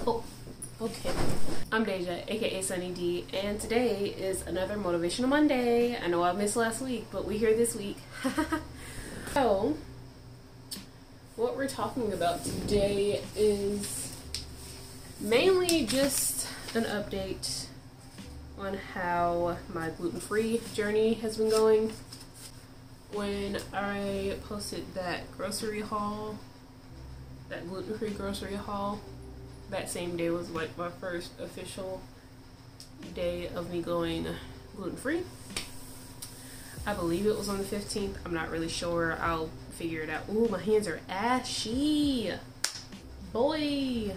Oh, okay. I'm Deja, aka Sunny D, and today is another Motivational Monday. I know I missed last week, but we're here this week. So, what we're talking about today is mainly just an update on how my gluten-free journey has been going. When I posted that grocery haul, that gluten-free grocery haul, that same day was like my first official day of me going gluten-free. I believe it was on the 15th. I'm not really sure. I'll figure it out. Ooh, my hands are ashy. Boy.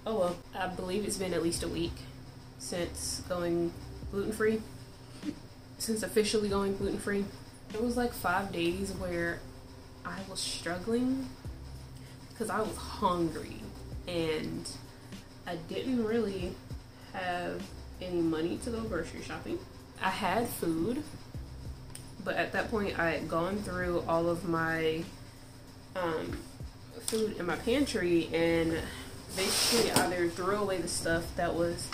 Oh well. I believe it's been at least a week since going gluten-free. Since officially going gluten-free. It was like 5 days where I was struggling because I was hungry and I didn't really have any money to go grocery shopping. I had food, but at that point I had gone through all of my food in my pantry and basically either threw away the stuff that was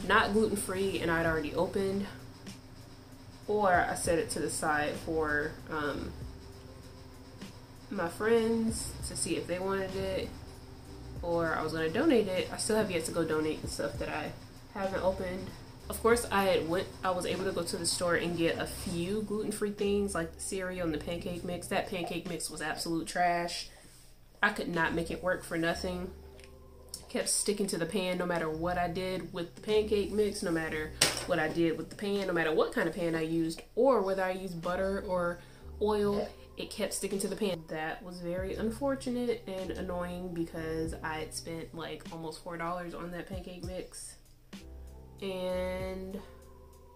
not gluten-free and I'd already opened, or I set it to the side for my friends to see if they wanted it, or I was going to donate it. I still have yet to go donate the stuff that I haven't opened. Of course, I was able to go to the store and get a few gluten-free things like the cereal and the pancake mix. That pancake mix was absolute trash. I could not make it work for nothing. Kept sticking to the pan no matter what I did with the pancake mix, no matter what I did with the pan, no matter what kind of pan I used, or whether I used butter or oil, it kept sticking to the pan. That was very unfortunate and annoying because I had spent like almost $4 on that pancake mix and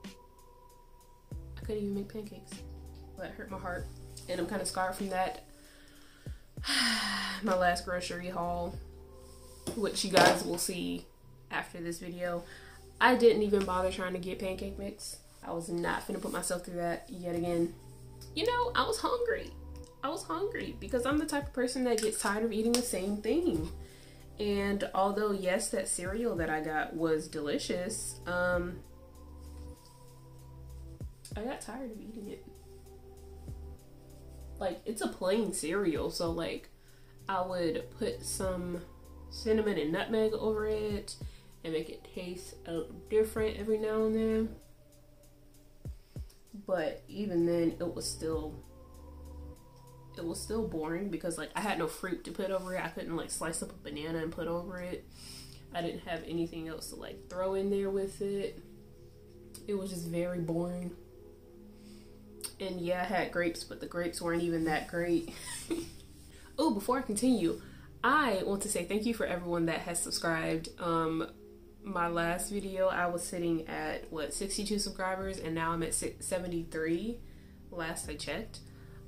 I couldn't even make pancakes. That hurt my heart and I'm kind of scarred from that. My last grocery haul, which you guys will see after this video, I didn't even bother trying to get pancake mix. I was not finna put myself through that yet again. You know, I was hungry. I was hungry because I'm the type of person that gets tired of eating the same thing. And although, yes, that cereal that I got was delicious, I got tired of eating it. Like, it's a plain cereal, so like, I would put some cinnamon and nutmeg over it and make it taste a little different every now and then. But even then, it was still boring because like I had no fruit to put over it. I couldn't like slice up a banana and put over it. I didn't have anything else to like throw in there with it. It was just very boring. And yeah, I had grapes, but the grapes weren't even that great. Oh, before I continue, I want to say thank you for everyone that has subscribed. My last video, I was sitting at, what, 62 subscribers, and now I'm at 73, last I checked.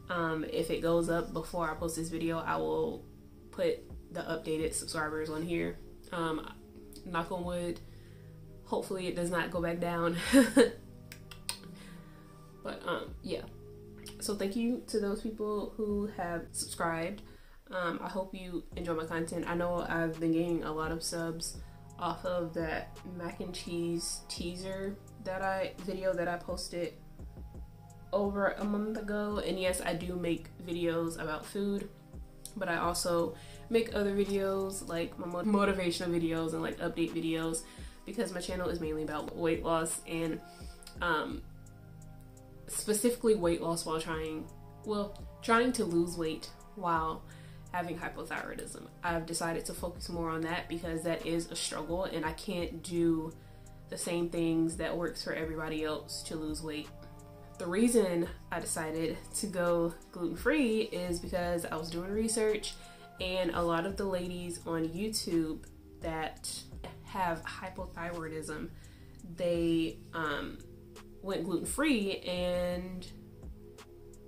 If it goes up before I post this video, I will put the updated subscribers on here. Knock on wood. Hopefully it does not go back down. But, yeah. So thank you to those people who have subscribed. I hope you enjoy my content. I know I've been gaining a lot of subs off of that mac and cheese teaser video that I posted over a month ago. And yes, I do make videos about food, but I also make other videos like my motivational videos and like update videos because my channel is mainly about weight loss and specifically weight loss while trying to lose weight while having hypothyroidism. I've decided to focus more on that because that is a struggle and I can't do the same things that works for everybody else to lose weight. The reason I decided to go gluten-free is because I was doing research and a lot of the ladies on YouTube that have hypothyroidism, they went gluten-free, and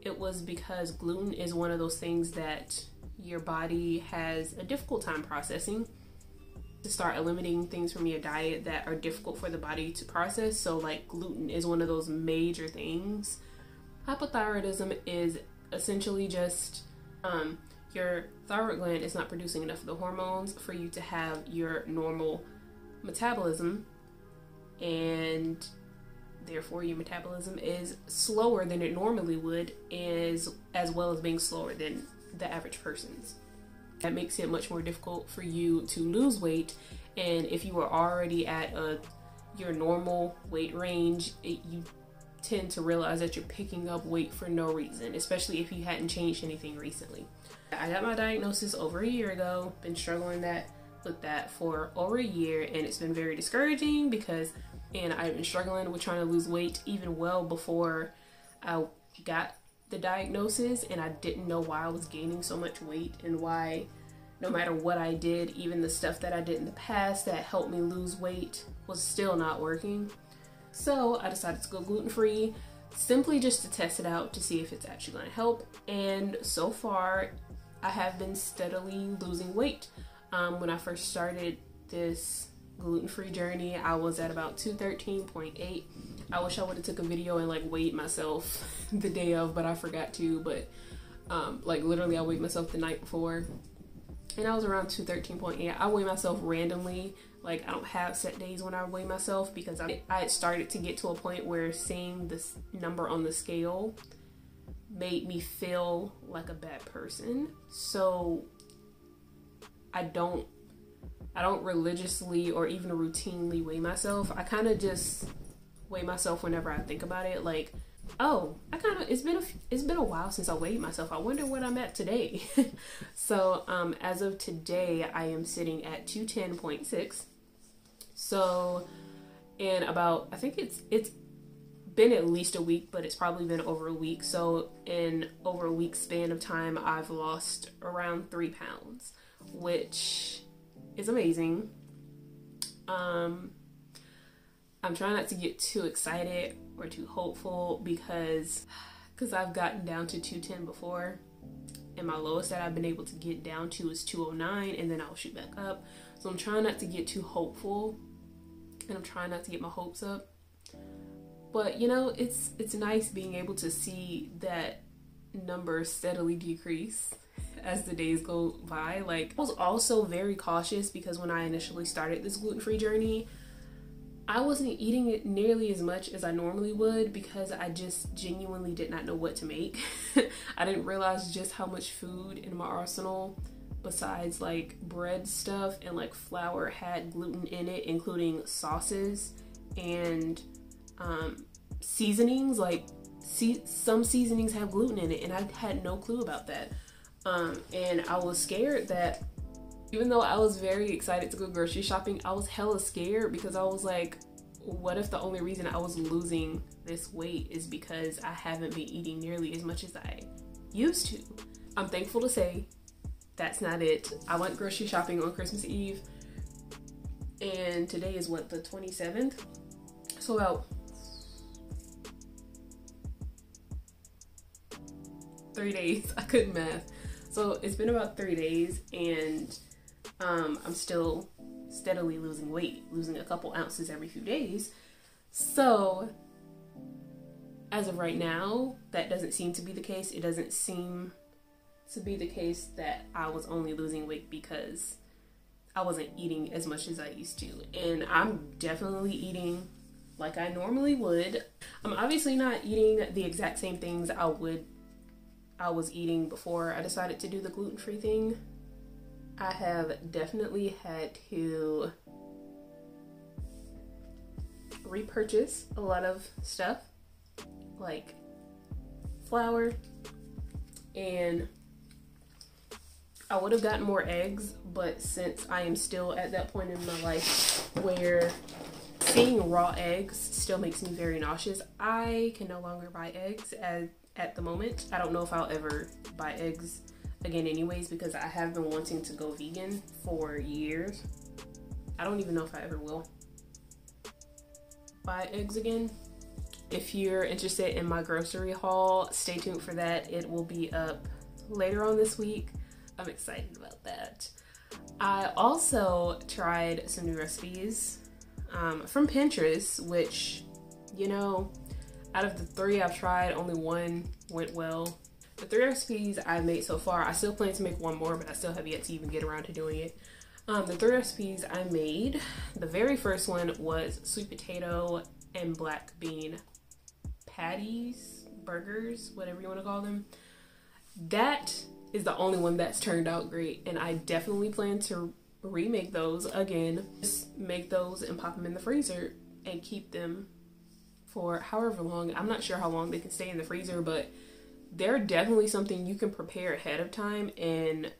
it was because gluten is one of those things that your body has a difficult time processing. To start eliminating things from your diet that are difficult for the body to process. So like gluten is one of those major things. Hypothyroidism is essentially just your thyroid gland is not producing enough of the hormones for you to have your normal metabolism, and therefore your metabolism is slower than it normally would, as well as being slower than the average person's. That makes it much more difficult for you to lose weight, and if you are already at your normal weight range, you tend to realize that you're picking up weight for no reason, especially if you hadn't changed anything recently. I got my diagnosis over a year ago, been struggling with that for over a year, and it's been very discouraging because I've been struggling with trying to lose weight even well before I got the diagnosis, and I didn't know why I was gaining so much weight and why no matter what I did, even the stuff that I did in the past that helped me lose weight was still not working. So I decided to go gluten-free, simply just to test it out to see if it's actually going to help. And so far, I have been steadily losing weight. When I first started this gluten-free journey, I was at about 213.8. I wish I would have took a video and like weighed myself the day of, but I forgot to. But like literally, I weighed myself the night before, and I was around 213.8. I weigh myself randomly. Like, I don't have set days when I weigh myself because I had started to get to a point where seeing this number on the scale made me feel like a bad person. So I don't religiously or even routinely weigh myself. I kind of just weigh myself whenever I think about it. Like, oh, it's been a while since I weighed myself. I wonder what I'm at today. So as of today, I am sitting at 210.6. So in about, I think it's been at least a week, but it's probably been over a week. So in over a week's span of time, I've lost around 3 pounds, which is amazing. I'm trying not to get too excited or too hopeful because I've gotten down to 210 before, and my lowest that I've been able to get down to is 209, and then I'll shoot back up. So I'm trying not to get too hopeful, and I'm trying not to get my hopes up. But you know, it's nice being able to see that number steadily decrease as the days go by. Like, I was also very cautious because when I initially started this gluten-free journey, I wasn't eating it nearly as much as I normally would because I just genuinely did not know what to make. I didn't realize just how much food in my arsenal, besides like bread stuff and like flour, had gluten in it, including sauces and seasonings. Like, some seasonings have gluten in it, and I had no clue about that. And I was scared that, even though I was very excited to go grocery shopping, I was hella scared because I was like, what if the only reason I was losing this weight is because I haven't been eating nearly as much as I used to? I'm thankful to say that's not it. I went grocery shopping on Christmas Eve, and today is what, the 27th? So about 3 days. I couldn't math. So it's been about 3 days, and I'm still steadily losing weight, losing a couple ounces every few days. So as of right now, that doesn't seem to be the case. It doesn't seem to be the case that I was only losing weight because I wasn't eating as much as I used to. And I'm definitely eating like I normally would. I'm obviously not eating the exact same things I was eating before I decided to do the gluten-free thing. I have definitely had to repurchase a lot of stuff, like flour, and I would have gotten more eggs, but since I am still at that point in my life where seeing raw eggs still makes me very nauseous, I can no longer buy eggs at the moment. I don't know if I'll ever buy eggs again anyways, because I have been wanting to go vegan for years. I don't even know if I ever will buy eggs again. If you're interested in my grocery haul, stay tuned for that. It will be up later on this week. I'm excited about that. I also tried some new recipes from Pinterest, which, you know, out of the 3 I've tried, only one went well. the 3 recipes I've made so far, I still plan to make one more, but I still have yet to even get around to doing it. The 3 recipes I made, the very first one was sweet potato and black bean patties, burgers, whatever you want to call them. That is the only one that's turned out great, and I definitely plan to remake those again. Just make those and pop them in the freezer and keep them for however long. I'm not sure how long they can stay in the freezer, but they're definitely something you can prepare ahead of time, and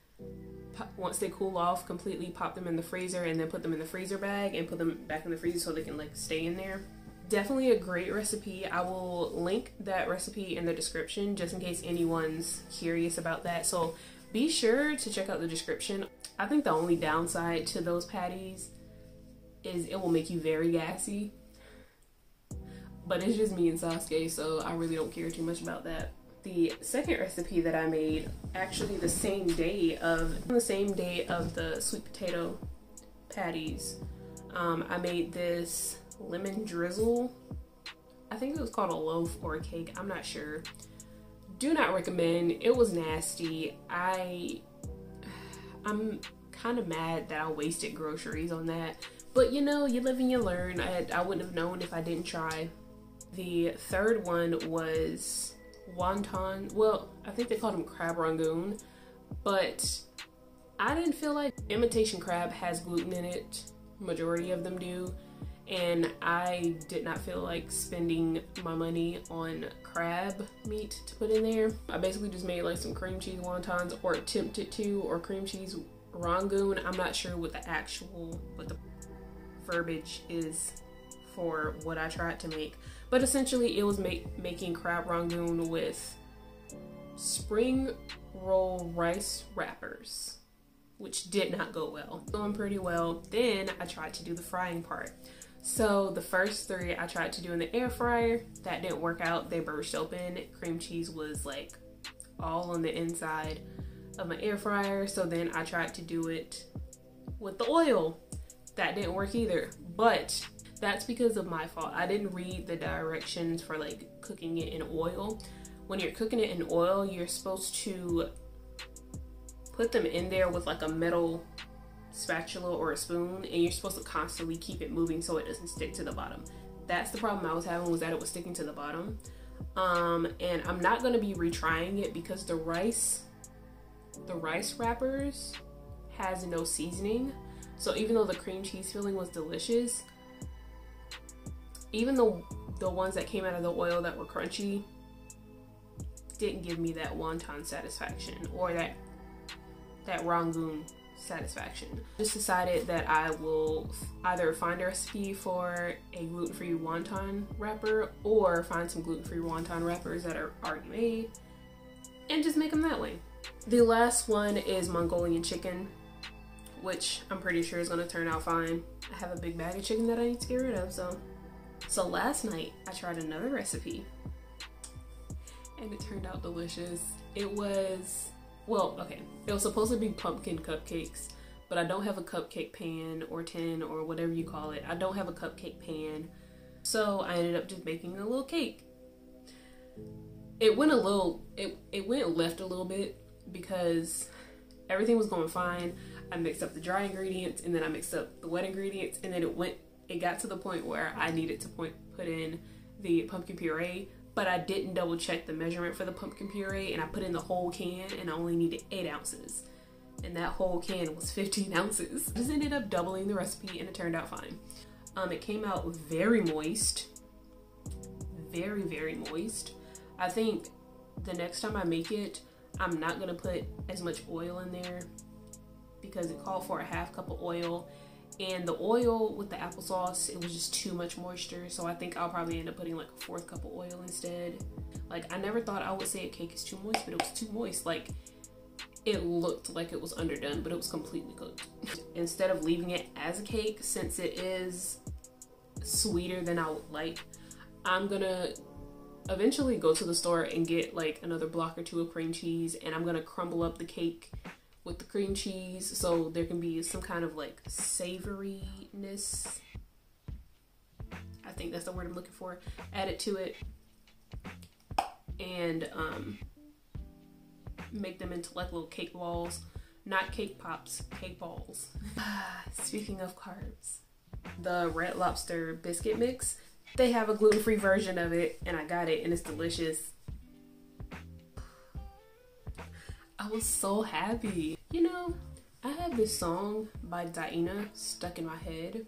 once they cool off completely, pop them in the freezer and then put them in the freezer bag and put them back in the freezer so they can like stay in there. Definitely a great recipe. I will link that recipe in the description just in case anyone's curious about that. So be sure to check out the description. I think the only downside to those patties is it will make you very gassy. But it's just me and Sasuke, so I really don't care too much about that. The second recipe that I made, actually the same day of the sweet potato patties, I made this lemon drizzle. I think it was called a loaf or a cake, I'm not sure. Do not recommend. It was nasty. I'm kind of mad that I wasted groceries on that, but you know, you live and you learn. I wouldn't have known if I didn't try. The third one was wonton. Well, I think they called them crab rangoon, but I didn't feel like imitation crab has gluten in it. Majority of them do, and I did not feel like spending my money on crab meat to put in there. I basically just made like some cream cheese wontons, or attempted to, or cream cheese rangoon. I'm not sure what the verbiage is for what I tried to make, but essentially it was making crab rangoon with spring roll rice wrappers, which did not go well. Going pretty well. Then I tried to do the frying part. So the first 3 I tried to do in the air fryer. That didn't work out. They burst open. Cream cheese was like all on the inside of my air fryer. So then I tried to do it with the oil. That didn't work either, but that's because of my fault. I didn't read the directions for like cooking it in oil. When you're cooking it in oil, you're supposed to put them in there with like a metal spatula or a spoon, and you're supposed to constantly keep it moving so it doesn't stick to the bottom. That's the problem I was having, was that it was sticking to the bottom. And I'm not going to be retrying it because the rice wrappers has no seasoning. So even though the cream cheese filling was delicious, even the ones that came out of the oil that were crunchy didn't give me that wonton satisfaction or that rangoon satisfaction. Just decided that I will either find a recipe for a gluten-free wonton wrapper or find some gluten-free wonton wrappers that are already made and just make them that way. The last one is Mongolian chicken, which I'm pretty sure is going to turn out fine. I have a big bag of chicken that I need to get rid of, So last night I tried another recipe and it turned out delicious. It was, well, okay, it was supposed to be pumpkin cupcakes, but I don't have a cupcake pan or tin or whatever you call it. I don't have a cupcake pan, so I ended up just making a little cake. It went left a little bit because everything was going fine. I mixed up the dry ingredients and then I mixed up the wet ingredients, and then it got to the point where I needed to put in the pumpkin puree, but I didn't double check the measurement for the pumpkin puree, and I put in the whole can and I only needed 8 ounces. And that whole can was 15 ounces. I just ended up doubling the recipe and it turned out fine. It came out very moist. Very, very moist. I think the next time I make it, I'm not gonna put as much oil in there because it called for a half cup of oil. And the oil with the applesauce, it was just too much moisture. So I think I'll probably end up putting like a 4th cup of oil instead. Like, I never thought I would say a cake is too moist, but it was too moist. Like, it looked like it was underdone, but it was completely cooked. Instead of leaving it as a cake, since it is sweeter than I would like, I'm gonna eventually go to the store and get like another block or 2 of cream cheese, and I'm gonna crumble up the cake with the cream cheese so there can be some kind of like savoriness. I think that's the word I'm looking for. Add it to it, and make them into like little cake balls. Not cake pops, cake balls. Speaking of carbs, the Red Lobster biscuit mix, they have a gluten-free version of it, and I got it, and it's delicious. I was so happy. You know, I have this song by Diana stuck in my head.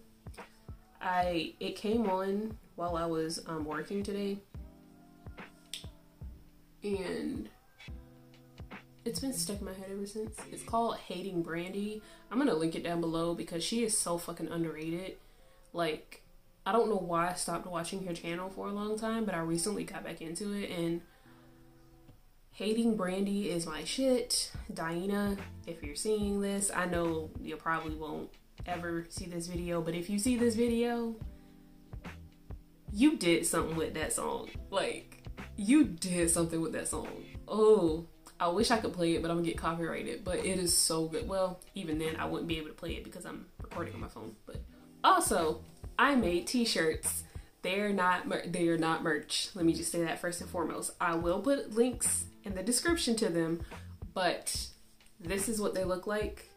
It came on while I was working today, and it's been stuck in my head ever since. It's called Hating Brandy. I'm gonna link it down below because she is so fucking underrated. Like, I don't know why I stopped watching her channel for a long time, but I recently got back into it, and Hating Brandy is my shit. Diana, if you're seeing this, I know you probably won't ever see this video, but if you see this video, you did something with that song. Like, you did something with that song. Oh, I wish I could play it, but I'm gonna get copyrighted. But it is so good. Well, even then, I wouldn't be able to play it because I'm recording on my phone. But also, I made t-shirts. They are not merch. Let me just say that first and foremost. I will put links in the description to them, but this is what they look like.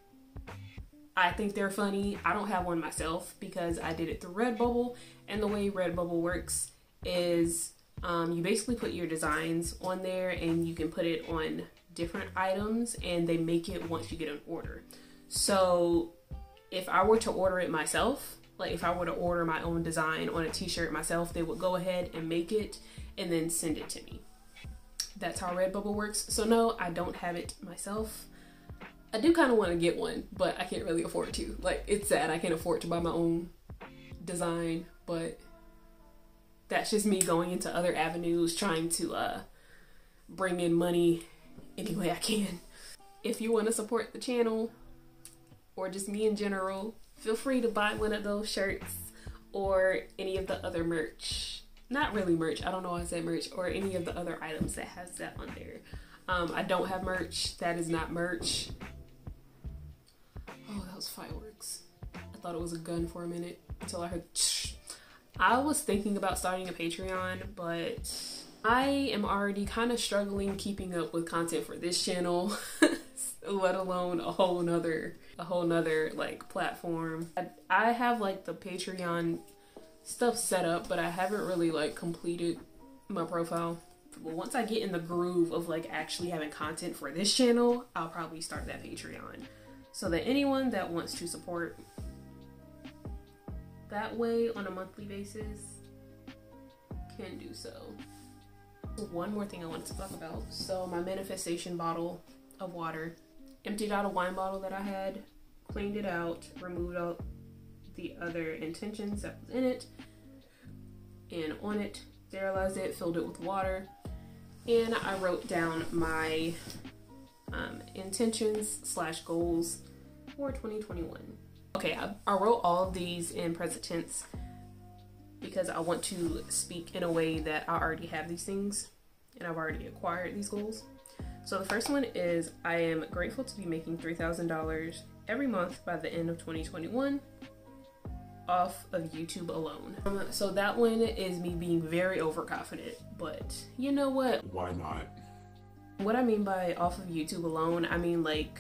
I think they're funny. I don't have one myself because I did it through Redbubble, and the way Redbubble works is you basically put your designs on there, and you can put it on different items, and they make it once you get an order. So if I were to order it myself, like if I were to order my own design on a t-shirt myself, they would go ahead and make it and then send it to me. That's how Redbubble works. So no, I don't have it myself. I do kind of want to get one, but I can't really afford to. Like, it's sad I can't afford to buy my own design, but that's just me going into other avenues, trying to bring in money any way I can. If you want to support the channel, or just me in general, feel free to buy one of those shirts or any of the other merch. Not really merch, I don't know why I said merch, or any of the other items that has that on there. I don't have merch. That is not merch. Oh, that was fireworks. I thought it was a gun for a minute until I heard. I was thinking about starting a Patreon, but I am already kind of struggling keeping up with content for this channel, let alone a whole nother like platform. I have like the Patreon stuff set up, but I haven't really like completed my profile. But once I get in the groove of like actually having content for this channel, I'll probably start that Patreon, so that anyone that wants to support that way on a monthly basis can do so. One more thing I wanted to talk about. So my manifestation bottle of water, emptied out a wine bottle that I had, cleaned it out, removed out the other intentions that was in it, and on it, sterilized it, filled it with water, and I wrote down my intentions / goals for 2021. Okay, I wrote all of these in present tense because I want to speak in a way that I already have these things and I've already acquired these goals. So the first one is, I am grateful to be making $3,000 every month by the end of 2021 off of YouTube alone. So that one is me being very overconfident, but you know what? Why not? What I mean by off of YouTube alone, I mean like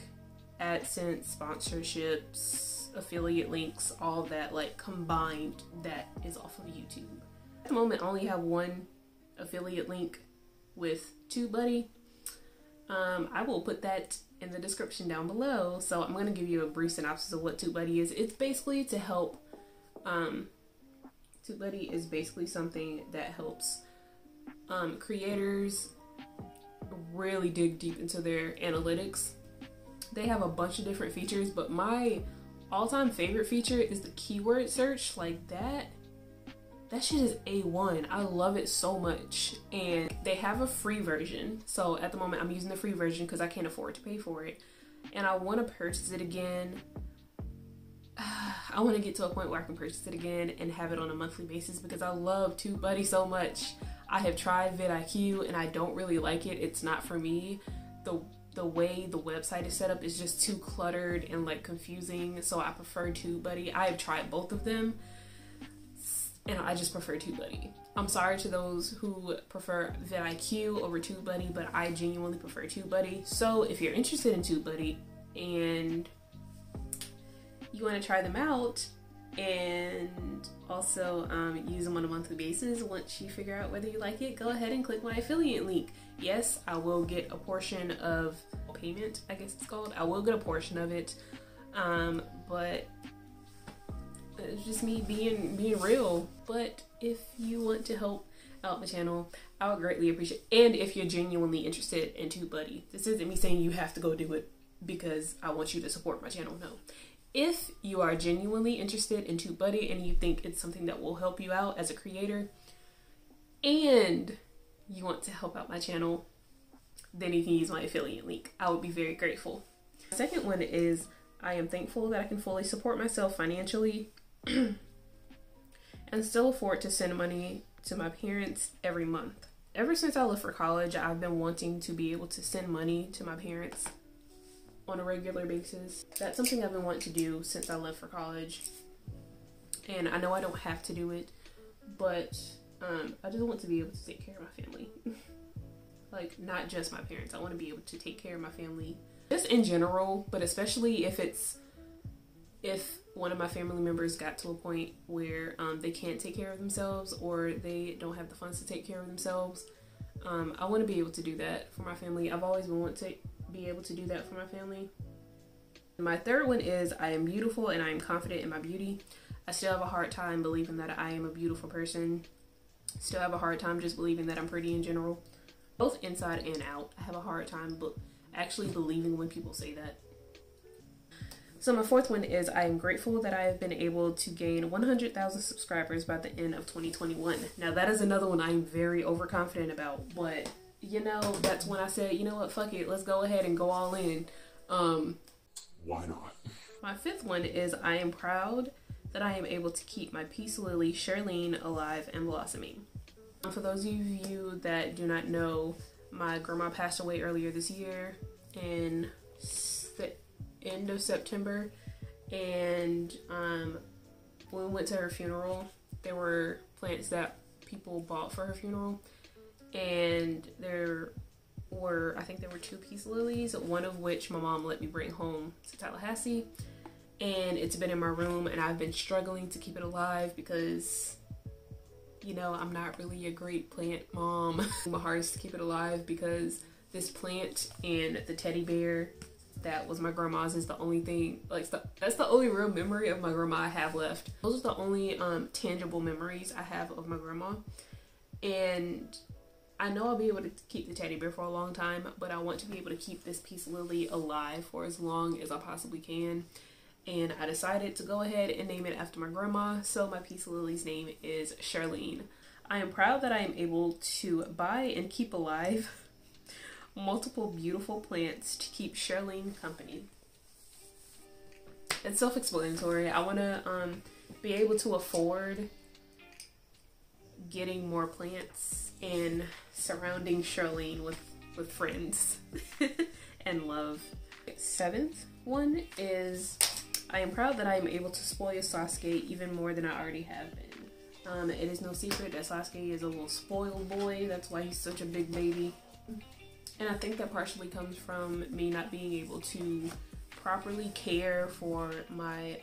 AdSense, sponsorships, affiliate links, all that like combined, that is off of YouTube. At the moment, I only have one affiliate link with TubeBuddy. I will put that in the description down below. So I'm going to give you a brief synopsis of what TubeBuddy is. It's basically to help, TubeBuddy is basically something that helps creators really dig deep into their analytics. They have a bunch of different features, but my all-time favorite feature is the keyword search. Like that shit is A1. I love it so much. And they have a free version. So at the moment I'm using the free version because I can't afford to pay for it. And I want to purchase it again. I want to get to a point where I can purchase it again and have it on a monthly basis because I love TubeBuddy so much. I have tried vidIQ and I don't really like it. It's not for me. The way the website is set up is just too cluttered and like confusing, so I prefer TubeBuddy. I have tried both of them and I just prefer TubeBuddy. I'm sorry to those who prefer vidIQ over TubeBuddy, but I genuinely prefer TubeBuddy. So if you're interested in TubeBuddy and you want to try them out and also use them on a monthly basis, once you figure out whether you like it, go ahead and click my affiliate link. Yes, I will get a portion of payment, I guess it's called. I will get a portion of it, but it's just me being real. But if you want to help out my channel, I would greatly appreciate it. And if you're genuinely interested in TubeBuddy, this isn't me saying you have to go do it because I want you to support my channel. No. If you are genuinely interested in TubeBuddy and you think it's something that will help you out as a creator and you want to help out my channel, then you can use my affiliate link. I would be very grateful. The second one is I am thankful that I can fully support myself financially and still afford to send money to my parents every month. Ever since I left for college, I've been wanting to be able to send money to my parents on a regular basis. That's something I've been wanting to do since I left for college. And I know I don't have to do it, but I just want to be able to take care of my family. Like, not just my parents. I want to be able to take care of my family just in general, but especially if one of my family members got to a point where they can't take care of themselves or they don't have the funds to take care of themselves. I want to be able to do that for my family. I've always been wanting to be able to do that for my family. My third one is I am beautiful and I am confident in my beauty. I still have a hard time believing that I am a beautiful person. Still have a hard time just believing that I'm pretty in general. Both inside and out. I have a hard time actually believing when people say that. So my fourth one is I am grateful that I have been able to gain 100,000 subscribers by the end of 2021. Now that is another one I'm very overconfident about, but you know, that's when I said, you know what, fuck it, let's go ahead and go all in. Why not? My fifth one is I am proud that I am able to keep my peace lily Charlene alive and blossoming. For those of you that do not know, my grandma passed away earlier this year in the end of September, and when we went to her funeral, there were plants that people bought for her funeral, and I think there were 2 peace lilies, one of which my mom let me bring home to Tallahassee, and it's been in my room, and I've been struggling to keep it alive because, you know, I'm not really a great plant mom. My heart is to keep it alive because this plant and the teddy bear that was my grandma's is the only thing, like, that's the only real memory of my grandma I have left. Those are the only tangible memories I have of my grandma, and I know I'll be able to keep the teddy bear for a long time, but I want to be able to keep this peace lily alive for as long as I possibly can. And I decided to go ahead and name it after my grandma, so my peace lily's name is Charlene. I am proud that I am able to buy and keep alive multiple beautiful plants to keep Charlene company. It's self-explanatory. I want to be able to afford getting more plants and surrounding Charlene with friends and love. Seventh one is I am proud that I am able to spoil Sasuke even more than I already have been. It is no secret that Sasuke is a little spoiled boy. That's why he's such a big baby. And I think that partially comes from me not being able to properly care for my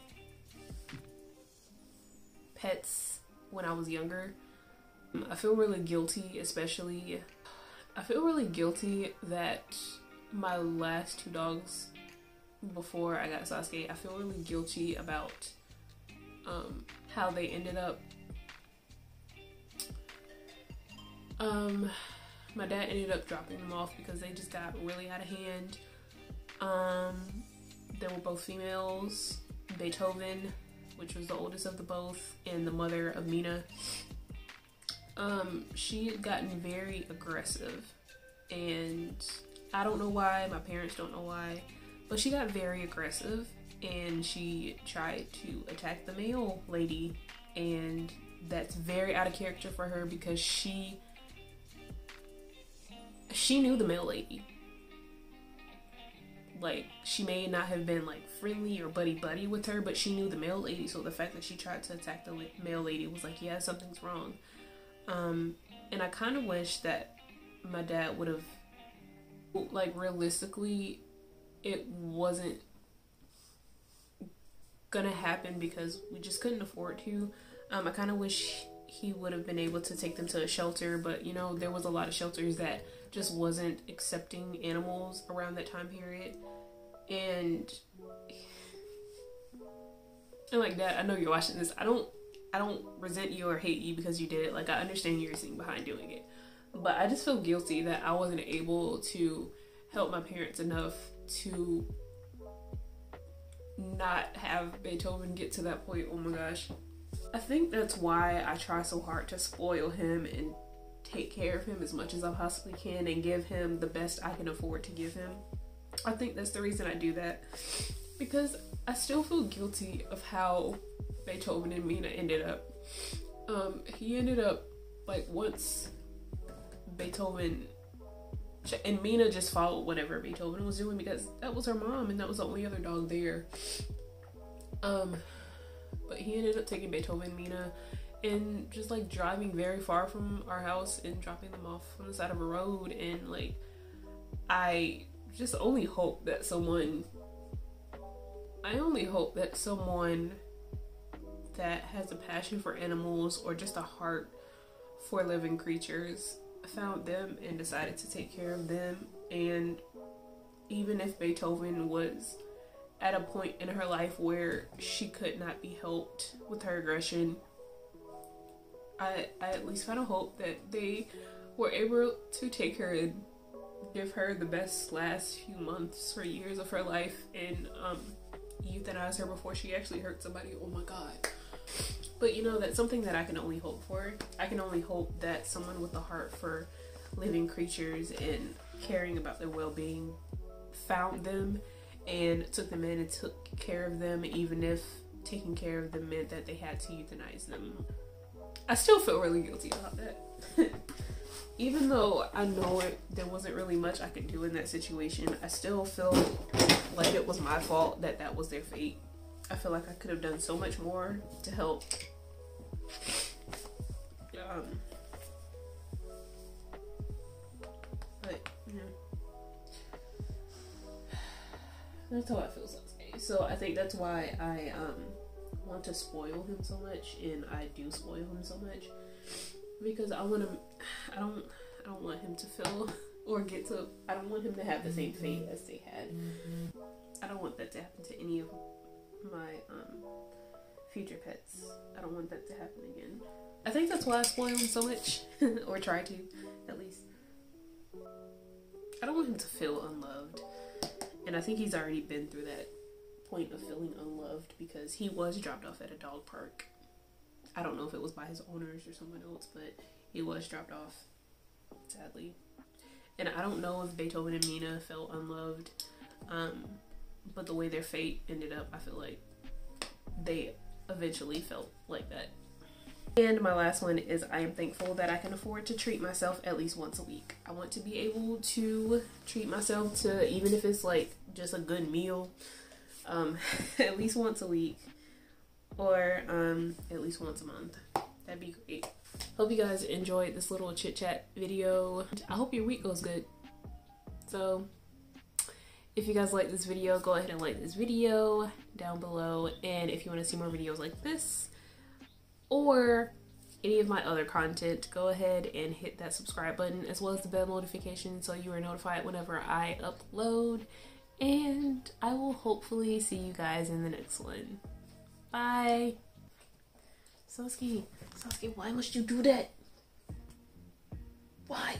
pets when I was younger. I feel really guilty, I feel really guilty that my last 2 dogs before I got Sasuke, I feel really guilty about how they ended up. My dad ended up dropping them off because they just got really out of hand. They were both females. Beethoven, which was the oldest of the both, and the mother of Mina. She had gotten very aggressive, and I don't know why, my parents don't know why, but she got very aggressive and she tried to attack the male lady, and that's very out of character for her because she knew the male lady. like, she may not have been like friendly or buddy with her, but she knew the male lady, so the fact that she tried to attack the male lady was like, yeah, something's wrong. And I kind of wish that my dad would have, like, realistically, it wasn't gonna happen because we just couldn't afford to. I kind of wish he would have been able to take them to a shelter, but you know, there was a lot of shelters that just wasn't accepting animals around that time period. And like, Dad, I know you're watching this. I don't resent you or hate you because you did it. Like, I understand your reasoning behind doing it, but I just feel guilty that I wasn't able to help my parents enough to not have Beethoven get to that point. Oh my gosh. I think that's why I try so hard to spoil him and take care of him as much as I possibly can and give him the best I can afford to give him. I think that's the reason I do that, because I still feel guilty of how Beethoven and Mina ended up. He ended up, like, once Beethoven and Mina just followed whatever Beethoven was doing because that was her mom and that was the only other dog there. But he ended up taking Beethoven and Mina and just, like, driving very far from our house and dropping them off on the side of a road. And, like, I just only hope that someone that has a passion for animals or just a heart for living creatures found them and decided to take care of them. And even if Beethoven was at a point in her life where she could not be helped with her aggression, I at least kind of hope that they were able to take her and give her the best last few months or years of her life and euthanize her before she actually hurt somebody. Oh my God. But you know, that's something that I can only hope for. I can only hope that someone with a heart for living creatures and caring about their well-being found them and took them in and took care of them, even if taking care of them meant that they had to euthanize them. I still feel really guilty about that. Even though I know there wasn't really much I could do in that situation, I still feel like it was my fault that that was their fate. I feel like I could have done so much more to help. But yeah, that's how I feel sometimes. So I think that's why I want to spoil him so much, and I do spoil him so much because I want him. I don't want him to feel or get to. I don't want him to have the same fate as they had. I don't want that to happen to any of my future pets. I don't want that to happen again. I think that's why I spoil him so much, or try to, at least. I don't want him to feel unloved, and I think he's already been through that point of feeling unloved because he was dropped off at a dog park. I don't know if it was by his owners or someone else, but he was dropped off, sadly. And I don't know if Beethoven and Mina felt unloved, but the way their fate ended up, I feel like they eventually felt like that. And my last one is I am thankful that I can afford to treat myself at least once a week. I want to be able to treat myself to, even if it's like just a good meal, at least once a week, or at least once a month. That'd be great. Hope you guys enjoyed this little chit chat video. I hope your week goes good. So if you guys like this video, go ahead and like this video down below. And if you want to see more videos like this or any of my other content, go ahead and hit that subscribe button as well as the bell notification so you are notified whenever I upload. And I will hopefully see you guys in the next one. Bye. Sasuke, why must you do that? Why?